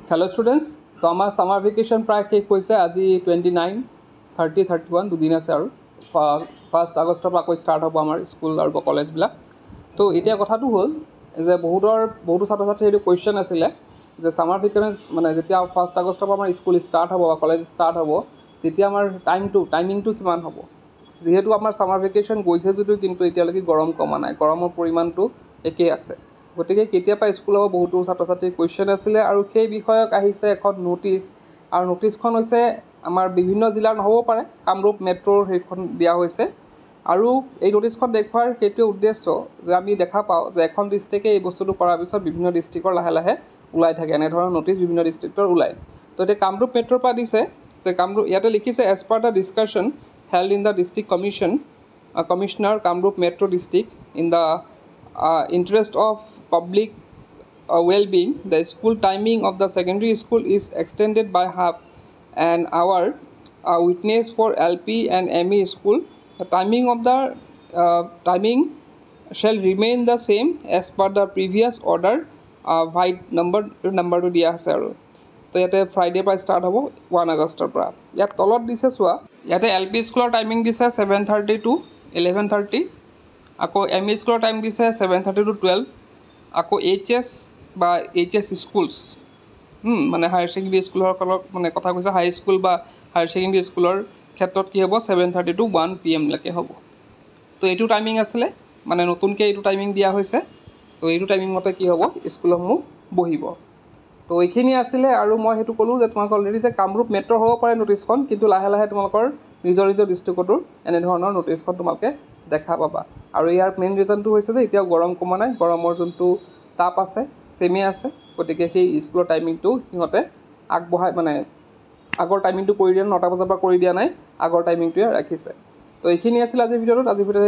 Hello students तो आम सामार भेकेशन प्राय शेष होइसे আজি 29 30 31 দুদিন আছে আৰু 1 আগষ্টৰ পৰা স্टार्ट হ'ব আমাৰ স্কুল আৰু কলেজবিলাক। তো এতিয়া কথাটো হ'ল যে বহুতো ছাত্ৰ ছাত্ৰীৰ এইটো কুৱেশ্যন আছিলে যে সামাৰ ভেকেশ্যন মানে যেতিয়া 1 আগষ্টৰ পৰা আমাৰ স্কুল স্টাर्ट হ'ব বা কলেজ স্টাर्ट হ'ব তেতিয়া আমাৰ টাইমিংটো কিমান হ'ব। যেহেতু আমাৰ সামাৰ ভেকেশ্যন গৈছে যদিও কিন্তু এতিয়ালৈকে গৰম কমা নাই, গৰমৰ পৰিমাণটো একেই আছে। গতিকে কেতিয়া পৰা স্কুল হ'ব বহুতো ছাত্ৰ ছাত্ৰীৰ কুৱেশ্যন আছিলে আৰু সেই বিষয়ক আহিছে এখন নোটিছ আৰু নোটিছখন হৈছে আমাৰ বিভিন্ন জিলাৰ নহ'ব পাৰে, কামৰূপ মেট্ৰ'ৰ সেইখন দিয়া হৈছে। আৰু এই নোটিছখন দেখুৱাৰ সেইটোৱে উদ্দেশ্য যে আমি দেখা পাওঁ যে এখন ডিষ্ট্ৰিক্টে এই বস্তুটো কৰাৰ পিছত বিভিন্ন ডিষ্ট্ৰিক্টৰ লাহে লাহে ওলাই থাকে, এনেধৰণৰ নোটিছ বিভিন্ন ডিষ্ট্ৰিক্টৰ ওলায়। তো এতিয়া কামৰূপ মেট্ৰ'ৰ পৰা দিছে যে কামৰূপ ইয়াতে লিখিছে as per the discussion held in the district commissioner Kamrup metro' district in the interest of public well-being, the school timing of the secondary school is extended by half an hour. Witness for LP and ME school, the timing of the timing shall remain the same as per the previous order. White number to দিয়া আছে আৰু তো ইয়াতে Friday পৰা start হ'ব 1 আগষ্টৰ পৰা। ইয়াত তলত দিছে চোৱা, ইয়াতে LP স্কুলৰ টাইমিং দিছে 7:30 to 11:30, আকৌ ME স্কুলৰ টাইম দিছে 7:30 to 12, আকৌ HS বা HS স্কুলছ মানে হায়াৰ ছেকেণ্ডেৰী স্কুলসকলক মানে কথা কৈছে, হাই স্কুল বা হায়াৰ ছেকেণ্ডেৰী স্কুলৰ ক্ষেত্ৰত কি হ'ব 7:30 to 1 PM লৈকে হ'ব। তো এইটো টাইমিং আছিলে, মানে নতুনকৈ এইটো টাইমিং দিয়া হৈছে। তো এইটো টাইমিং মতে কি হ'ব স্কুলসমূহ বহিব। তো এইখিনি আছিলে আৰু মই সেইটো ক'লোঁ যে তোমালোক অলৰেডি যে কামৰূপ মেট্ৰ' হ'ব পাৰে নোটিছখন, কিন্তু লাহে লাহে তোমালোকৰ নিজৰ নিজৰ ডিষ্ট্ৰিক্টতো এনেধৰণৰ নোটিছখন তোমালোকে দেখা পাবা। আৰু ইয়াৰ মেইন ৰিজনটো হৈছে যে এতিয়াও গৰম কমা নাই, গৰমৰ যোনটো তাপ আছে ছেমেই আছে। গতিকে সেই স্কুলৰ টাইমিংটো সিহঁতে আগবঢ়াই মানে আগৰ টাইমিংটো কৰি দিয়া 9টা বজাৰ পৰা কৰি দিয়া নাই, আগৰ টাইমিংটোৱে ৰাখিছে। তো এইখিনি আছিল আজিৰ ভিডিঅ'টোত। আজিৰ ভিডিঅ'ত